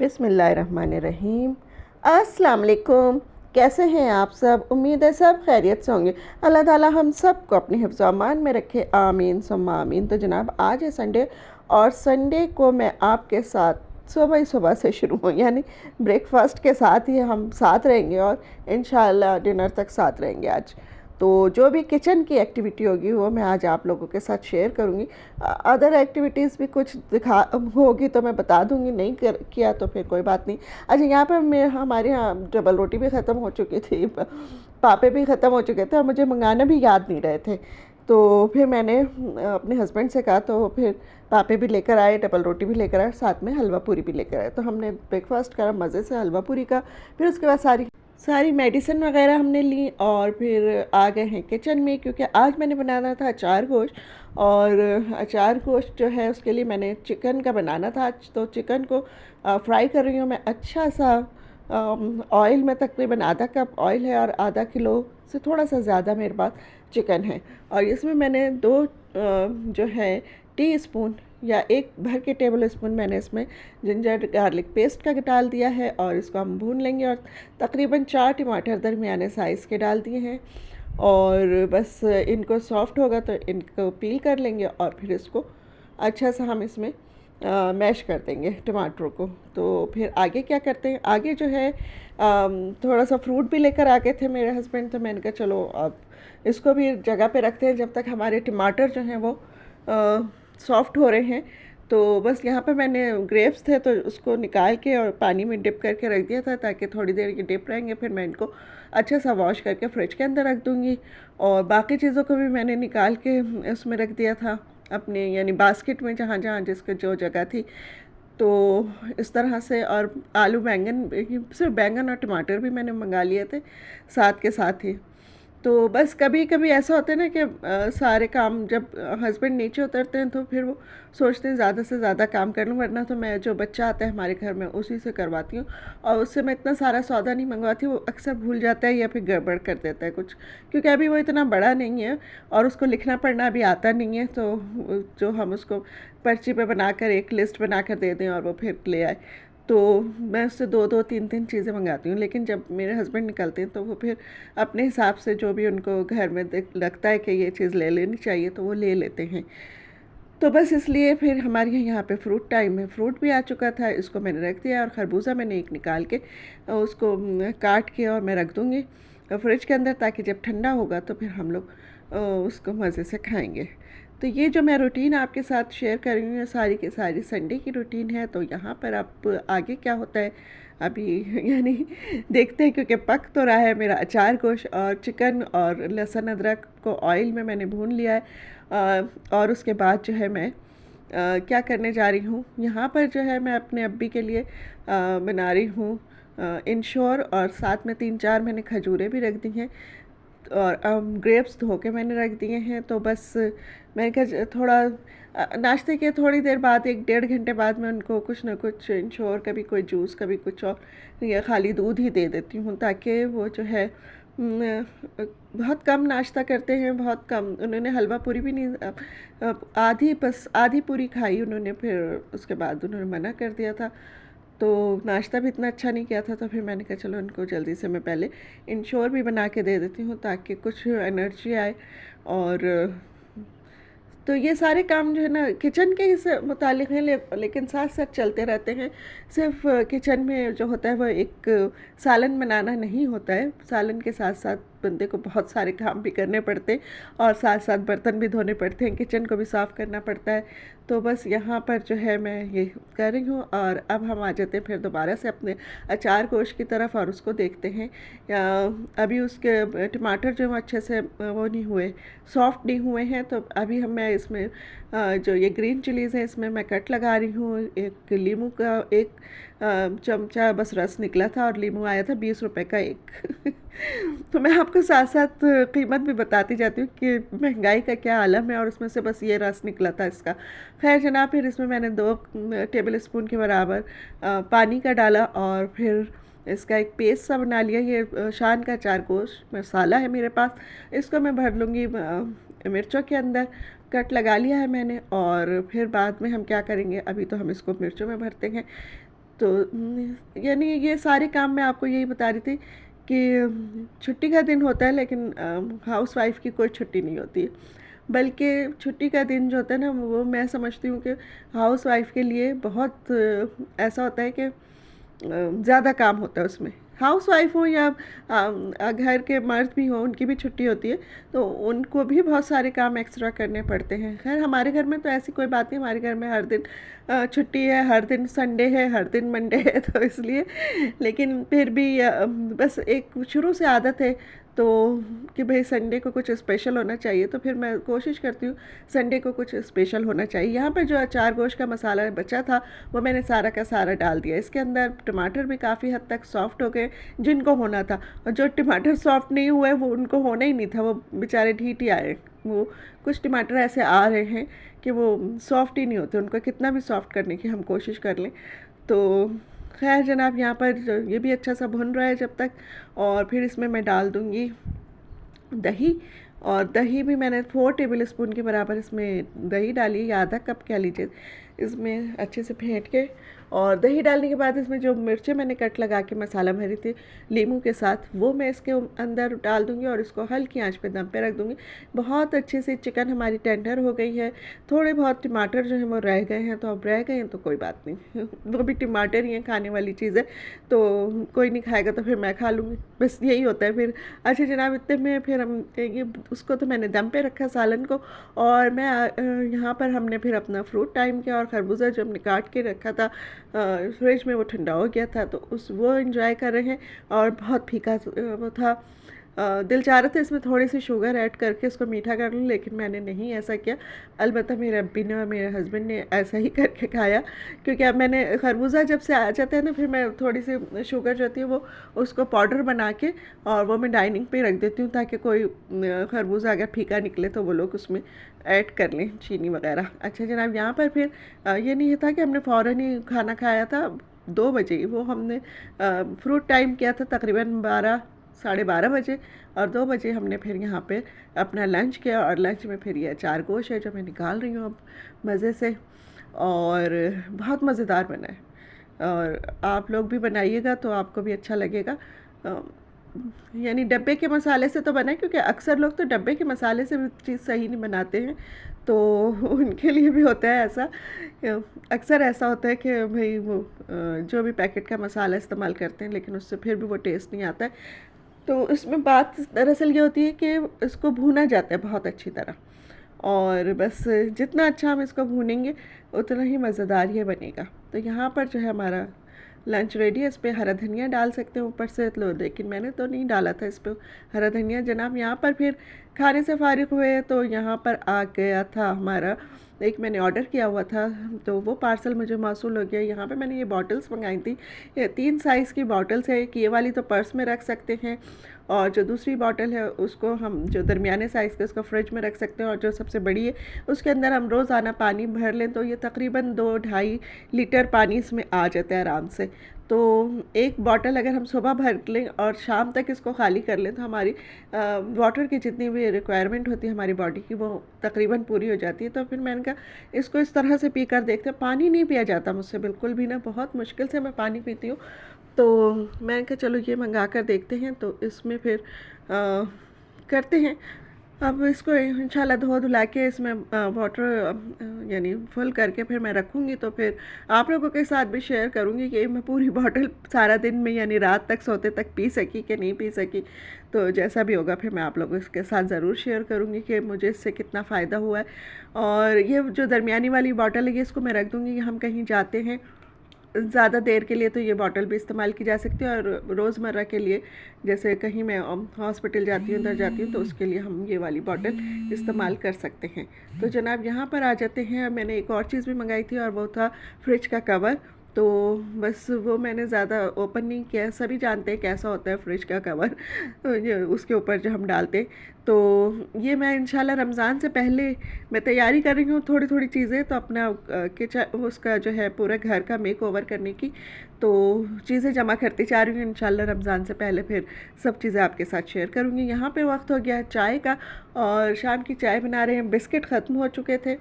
बिस्मिल्लाहिर्रहमानिर्रहीम। अस्सलाम वालेकुम। कैसे हैं आप सब? उम्मीद है सब खैरियत से होंगे। अल्लाह ताला हम सब को अपने हिफ्ज़ अमान में रखे, आमीन सुम्मा आमीन। तो जनाब आज है संडे और संडे को मैं आपके साथ सुबह ही सुबह से शुरू हूँ, यानी ब्रेकफास्ट के साथ ही हम साथ रहेंगे और इंशाल्लाह डिनर तक साथ रहेंगे आज। तो जो भी किचन की एक्टिविटी होगी वो मैं आज आप लोगों के साथ शेयर करूँगी। अदर एक्टिविटीज़ भी कुछ दिखा होगी तो मैं बता दूँगी, नहीं किया तो फिर कोई बात नहीं। अच्छा, यहाँ पर मैं हमारे यहाँ डबल रोटी भी ख़त्म हो चुकी थी, पापे भी ख़त्म हो चुके थे और मुझे मंगाना भी याद नहीं रहे थे। तो फिर मैंने अपने हस्बैंड से कहा, तो फिर पापे भी लेकर आए, डबल रोटी भी लेकर आए, साथ में हलवा पूरी भी लेकर आए। तो हमने ब्रेकफास्ट करा मज़े से हलवा पूरी का। फिर उसके बाद सारी सारी मेडिसिन वगैरह हमने ली और फिर आ गए हैं किचन में, क्योंकि आज मैंने बनाना था अचार गोश्त। और अचार गोश्त जो है उसके लिए मैंने चिकन का बनाना था आज। तो चिकन को फ्राई कर रही हूँ मैं अच्छा सा ऑयल में। तकरीबन आधा कप ऑयल है और आधा किलो से थोड़ा सा ज़्यादा मेरे पास चिकन है। और इसमें मैंने दो जो है टी स्पून या एक भर के टेबल स्पून मैंने इसमें जिंजर गार्लिक पेस्ट का डाल दिया है और इसको हम भून लेंगे। और तकरीबन 4 टमाटर दरमियाने साइज़ के डाल दिए हैं और बस इनको सॉफ्ट होगा तो इनको पील कर लेंगे और फिर इसको अच्छा सा हम इसमें मैश कर देंगे टमाटरों को। तो फिर आगे क्या करते हैं, आगे जो है थोड़ा सा फ्रूट भी लेकर आ गए थे मेरे हस्बैंड। तो मैंने कहा चलो अब इसको भी जगह पे रखते हैं जब तक हमारे टमाटर जो हैं वो सॉफ्ट हो रहे हैं। तो बस यहाँ पे मैंने ग्रेप्स थे तो उसको निकाल के और पानी में डिप करके रख दिया था ताकि थोड़ी देर ये डिप रहेंगे। फिर मैं इनको अच्छा सा वॉश करके फ्रिज के अंदर रख दूँगी। और बाकी चीज़ों को भी मैंने निकाल के उसमें रख दिया था अपने, यानी बास्केट में, जहाँ जहाँ जिसको जो जगह थी। तो इस तरह से। और आलू बैंगन, सिर्फ बैंगन और टमाटर भी मैंने मंगा लिए थे साथ के साथ ही। तो बस कभी कभी ऐसा होता है ना कि सारे काम जब हस्बैंड नीचे उतरते हैं तो फिर वो सोचते हैं ज़्यादा से ज़्यादा काम कर लूँ, वरना तो मैं जो बच्चा आता है हमारे घर में उसी से करवाती हूँ। और उससे मैं इतना सारा सौदा नहीं मंगवाती, वो अक्सर भूल जाता है या फिर गड़बड़ कर देता है कुछ, क्योंकि अभी वो इतना बड़ा नहीं है और उसको लिखना पढ़ना अभी आता नहीं है। तो जो हम उसको पर्ची पे बनाकर एक लिस्ट बना कर दे दें और वो फिर ले आए, तो मैं उससे दो दो तीन तीन चीज़ें मंगाती हूँ। लेकिन जब मेरे हस्बैंड निकलते हैं तो वो फिर अपने हिसाब से जो भी उनको घर में लगता है कि ये चीज़ ले लेनी चाहिए तो वो ले लेते हैं। तो बस इसलिए फिर हमारे यहाँ पे फ्रूट टाइम है, फ्रूट भी आ चुका था, इसको मैंने रख दिया। और खरबूजा मैंने एक निकाल के उसको काट के और मैं रख दूँगी फ्रिज के अंदर, ताकि जब ठंडा होगा तो फिर हम लोग उसको मज़े से खाएँगे। तो ये जो मैं रूटीन आपके साथ शेयर कर रही हूँ सारी की सारी संडे की रूटीन है। तो यहाँ पर आप आगे क्या होता है अभी यानी देखते हैं, क्योंकि पक तो रहा है मेरा अचार गोश्त और चिकन। और लहसुन अदरक को ऑयल में मैंने भून लिया है। और उसके बाद जो है मैं क्या करने जा रही हूँ, यहाँ पर जो है मैं अपने अब्बी के लिए बना रही हूँ इंश्योर। और साथ में 3-4 मैंने खजूरें भी रख दी हैं और ग्रेप्स धो के मैंने रख दिए हैं। तो बस मैंने कहा थोड़ा नाश्ते के थोड़ी देर बाद, 1-1.5 घंटे बाद मैं उनको कुछ ना कुछ इंश्योर, कभी कोई जूस कभी कुछ और, या खाली दूध ही दे देती हूँ, ताकि वो जो है बहुत कम नाश्ता करते हैं, बहुत कम। उन्होंने हलवा पूरी भी नहीं, आधी, बस आधी पूरी खाई उन्होंने, फिर उसके बाद उन्होंने मना कर दिया था। तो नाश्ता भी इतना अच्छा नहीं किया था। तो फिर मैंने कहा चलो उनको जल्दी से मैं पहले इंश्योर भी बना के दे देती हूँ ताकि कुछ एनर्जी आए। और तो ये सारे काम जो है ना किचन के ही से मुतालिक हैं, लेकिन साथ साथ चलते रहते हैं। सिर्फ किचन में जो होता है वो एक सालन बनाना नहीं होता है, सालन के साथ साथ बंदे को बहुत सारे काम भी करने पड़ते हैं और साथ साथ बर्तन भी धोने पड़ते हैं, किचन को भी साफ़ करना पड़ता है। तो बस यहाँ पर जो है मैं ये कर रही हूँ। और अब हम आ जाते हैं फिर दोबारा से अपने अचार गोश्त की तरफ और उसको देखते हैं। अभी उसके टमाटर जो अच्छे से वो नहीं हुए, सॉफ्ट नहीं हुए हैं। तो अभी मैं इसमें जो ये ग्रीन चिलीज़ हैं इसमें मैं कट लगा रही हूँ। एक लीमू का एक चमचा बस रस निकला था और लीमू आया था 20 रुपए का एक तो मैं आपको साथ साथ कीमत भी बताती जाती हूँ कि महंगाई का क्या आलम है। और उसमें से बस ये रस निकला था इसका। खैर जनाब, फिर इसमें मैंने 2 टेबल स्पून के बराबर पानी का डाला और फिर इसका एक पेस्ट सा बना लिया। ये शान का अचार गोश्त मसाला है मेरे पास, इसको मैं भर लूँगी मिर्चों के अंदर। कट लगा लिया है मैंने। और फिर बाद में हम क्या करेंगे, अभी तो हम इसको मिर्चों में भरते हैं। तो यानी ये सारे काम मैं आपको यही बता रही थी कि छुट्टी का दिन होता है, लेकिन हाउस वाइफ की कोई छुट्टी नहीं होती है। बल्कि छुट्टी का दिन जो होता है ना, वो मैं समझती हूँ कि हाउस वाइफ के लिए बहुत ऐसा होता है कि ज़्यादा काम होता है उसमें। हाउस वाइफ हो या घर के मर्द भी हों, उनकी भी छुट्टी होती है, तो उनको भी बहुत सारे काम एक्स्ट्रा करने पड़ते हैं। खैर हमारे घर में तो ऐसी कोई बात नहीं, हमारे घर में हर दिन छुट्टी है, हर दिन संडे है, हर दिन मंडे है, तो इसलिए। लेकिन फिर भी बस एक शुरू से आदत है तो कि भाई संडे को कुछ स्पेशल होना चाहिए, तो फिर मैं कोशिश करती हूँ संडे को कुछ स्पेशल होना चाहिए। यहाँ पर जो अचार गोश्त का मसाला बचा था वो मैंने सारा का सारा डाल दिया। इसके अंदर टमाटर भी काफ़ी हद तक सॉफ्ट हो गए जिनको होना था, और जो टमाटर सॉफ्ट नहीं हुए वो उनको होना ही नहीं था, वो बेचारे ढीठ ही आए। वो कुछ टमाटर ऐसे आ रहे हैं कि वो सॉफ्ट ही नहीं होते, उनको कितना भी सॉफ्ट करने की हम कोशिश कर लें। तो खैर जनाब, यहाँ पर ये भी अच्छा सा भुन रहा है जब तक, और फिर इसमें मैं डाल दूँगी दही। और दही भी मैंने 4 टेबल स्पून के बराबर इसमें दही डाली, या आधा कप कह लीजिए। इसमें अच्छे से फेंट के, और दही डालने के बाद इसमें जो मिर्चें मैंने कट लगा के मसाला भरी थी लीमू के साथ, वो मैं इसके अंदर डाल दूँगी और इसको हल्की आंच पे दम पे रख दूँगी। बहुत अच्छे से चिकन हमारी टेंडर हो गई है। थोड़े बहुत टमाटर जो हैं वो रह गए हैं, तो अब रह गए हैं तो कोई बात नहीं वो भी टमाटर ही हैं, खाने वाली चीज़ है, तो कोई नहीं खाएगा तो फिर मैं खा लूँगी, बस यही होता है फिर। अच्छा जनाब, इतने में फिर हम ये उसको तो मैंने दम पे रखा सालन को, और मैं यहाँ पर हमने फिर अपना फ्रूट टाइम किया, और खरबूजा जो हमने काट के रखा था फ्रिज में वो ठंडा हो गया था, तो वो एंजॉय कर रहे हैं। और बहुत फीका वो था, दिल चाह रहा था इसमें थोड़ी सी शुगर ऐड करके इसको मीठा कर लूँ, लेकिन मैंने नहीं ऐसा किया। अलबत्ता मेरे अब्बी ने और मेरे हस्बैंड ने ऐसा ही करके खाया, क्योंकि अब मैंने खरबूजा जब से आ जाता है ना, फिर मैं थोड़ी सी शुगर जो होती है वो उसको पाउडर बना के और वो मैं डाइनिंग पे रख देती हूँ, ताकि कोई खरबूजा अगर फीका निकले तो वो लोग उसमें ऐड कर लें चीनी वगैरह। अच्छा जनाब, यहाँ पर फिर ये नहीं था कि हमने फ़ौरन ही खाना खाया था 2 बजे, वो हमने फ्रूट टाइम किया था तकरीबन 12 साढ़े 12 बजे, और 2 बजे हमने फिर यहाँ पे अपना लंच किया। और लंच में फिर ये अचार गोश है जो मैं निकाल रही हूँ अब मज़े से, और बहुत मज़ेदार बना है। और आप लोग भी बनाइएगा तो आपको भी अच्छा लगेगा। यानी डब्बे के मसाले से तो बना है, क्योंकि अक्सर लोग तो डब्बे के मसाले से भी चीज़ सही नहीं बनाते हैं, तो उनके लिए भी होता है ऐसा। अक्सर ऐसा होता है कि भाई वो जो भी पैकेट का मसाला इस्तेमाल करते हैं, लेकिन उससे फिर भी वो टेस्ट नहीं आता है। तो इसमें बात दरअसल ये होती है कि इसको भूना जाता है बहुत अच्छी तरह, और बस जितना अच्छा हम इसको भूनेंगे उतना ही मज़ेदार ये बनेगा। तो यहाँ पर जो है हमारा लंच रेडी है। इस पर हरा धनिया डाल सकते हैं ऊपर से, लो, लेकिन मैंने तो नहीं डाला था इस पर हरा धनिया जनाब। यहाँ पर फिर खाने से फारिग हुए तो यहाँ पर आ गया था हमारा, एक मैंने ऑर्डर किया हुआ था, तो वो पार्सल मुझे मौसूल हो गया। यहाँ पे मैंने ये बॉटल्स मंगाई थी, ये 3 साइज़ की बॉटल्स है। एक ये वाली तो पर्स में रख सकते हैं, और जो दूसरी बॉटल है उसको हम जो दरमियाने साइज़ के उसको फ्रिज में रख सकते हैं, और जो सबसे बड़ी है उसके अंदर हम रोज़ाना पानी भर लें तो ये तकरीबन 2-2.5 लीटर पानी इसमें आ जाता है आराम से। तो एक बॉटल अगर हम सुबह भर लें और शाम तक इसको खाली कर लें तो हमारी वाटर की जितनी भी रिक्वायरमेंट होती है हमारी बॉडी की वो तकरीबन पूरी हो जाती है। तो फिर मैंने कहा इसको इस तरह से पी कर देखते हैं। पानी नहीं पिया जाता मुझसे बिल्कुल भी ना, बहुत मुश्किल से मैं पानी पीती हूँ। तो मैंने कहा चलो ये मंगा कर देखते हैं, तो इसमें फिर करते हैं। अब इसको इंशाल्लाह धो धुला के इसमें वाटर यानी फुल करके फिर मैं रखूँगी, तो फिर आप लोगों के साथ भी शेयर करूँगी कि मैं पूरी बॉटल सारा दिन में यानी रात तक सोते तक पी सकी कि नहीं पी सकी। तो जैसा भी होगा फिर मैं आप लोगों के साथ ज़रूर शेयर करूँगी कि मुझे इससे कितना फ़ायदा हुआ है। और ये जो दरमियानी वाली बॉटल है, ये इसको मैं रख दूँगी। हम कहीं जाते हैं ज़्यादा देर के लिए तो ये बॉटल भी इस्तेमाल की जा सकती है, और रोज़मर्रा के लिए जैसे कहीं मैं हॉस्पिटल जाती हूँ, उधर जाती हूँ, तो उसके लिए हम ये वाली बॉटल इस्तेमाल कर सकते हैं। तो जनाब यहाँ पर आ जाते हैं। मैंने एक और चीज़ भी मंगाई थी, और वो था फ्रिज का कवर। तो बस वो मैंने ज़्यादा ओपन नहीं किया, सभी जानते हैं कैसा होता है फ्रिज का कवर ये उसके ऊपर जो हम डालते हैं। तो ये मैं इंशाल्लाह रमज़ान से पहले मैं तैयारी कर रही हूँ थोड़ी थोड़ी चीज़ें, तो अपना किचन उसका जो है पूरे घर का मेक ओवर करने की तो चीज़ें जमा करती जा रही हूँ। इंशाल्लाह रमज़ान से पहले फिर सब चीज़ें आपके साथ शेयर करूँगी। यहाँ पे वक्त हो गया है चाय का, और शाम की चाय बना रहे हैं। बिस्किट ख़त्म हो चुके थे,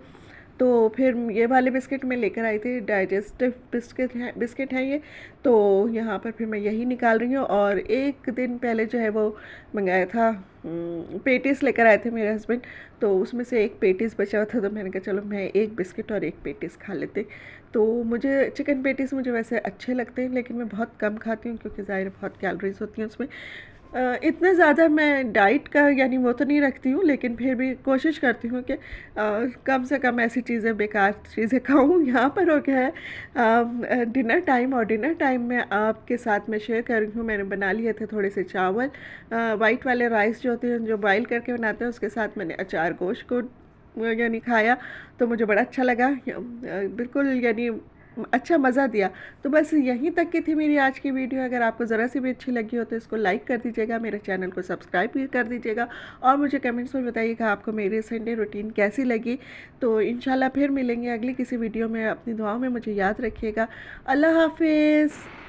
तो फिर ये वाले बिस्किट मैं लेकर आई थी, डाइजेस्टिव बिस्किट है ये। तो यहाँ पर फिर मैं यही निकाल रही हूँ। और एक दिन पहले जो है वो मंगाया था, पेटीज लेकर आए थे मेरे हस्बैंड। तो उसमें से एक पेटीज बचा हुआ था, तो मैंने कहा चलो मैं एक बिस्किट और एक पेटीज खा लेते। तो मुझे चिकन पेटीज मुझे वैसे अच्छे लगते हैं, लेकिन मैं बहुत कम खाती हूँ क्योंकि ज़ाहिर है बहुत कैलोरीज होती हैं उसमें। इतना ज़्यादा मैं डाइट का यानी वो तो नहीं रखती हूँ, लेकिन फिर भी कोशिश करती हूँ कि कम से कम ऐसी चीज़ें, बेकार चीज़ें खाऊँ। यहाँ पर हो गया है डिनर टाइम, और डिनर टाइम में आपके साथ मैं शेयर कर रही हूँ, मैंने बना लिए थे थोड़े से चावल, वाइट वाले राइस जो होते हैं, जो बॉईल करके बनाते हैं, उसके साथ मैंने अचार गोश्त को यानी खाया। तो मुझे बड़ा अच्छा लगा, बिल्कुल यानी अच्छा मज़ा दिया। तो बस यहीं तक की थी मेरी आज की वीडियो। अगर आपको ज़रा सी भी अच्छी लगी हो तो इसको लाइक कर दीजिएगा, मेरे चैनल को सब्सक्राइब भी कर दीजिएगा, और मुझे कमेंट्स में बताइएगा आपको मेरी संडे रूटीन कैसी लगी। तो इंशाल्लाह फिर मिलेंगे अगली किसी वीडियो में। अपनी दुआओं में मुझे याद रखिएगा। अल्लाह हाफिज़।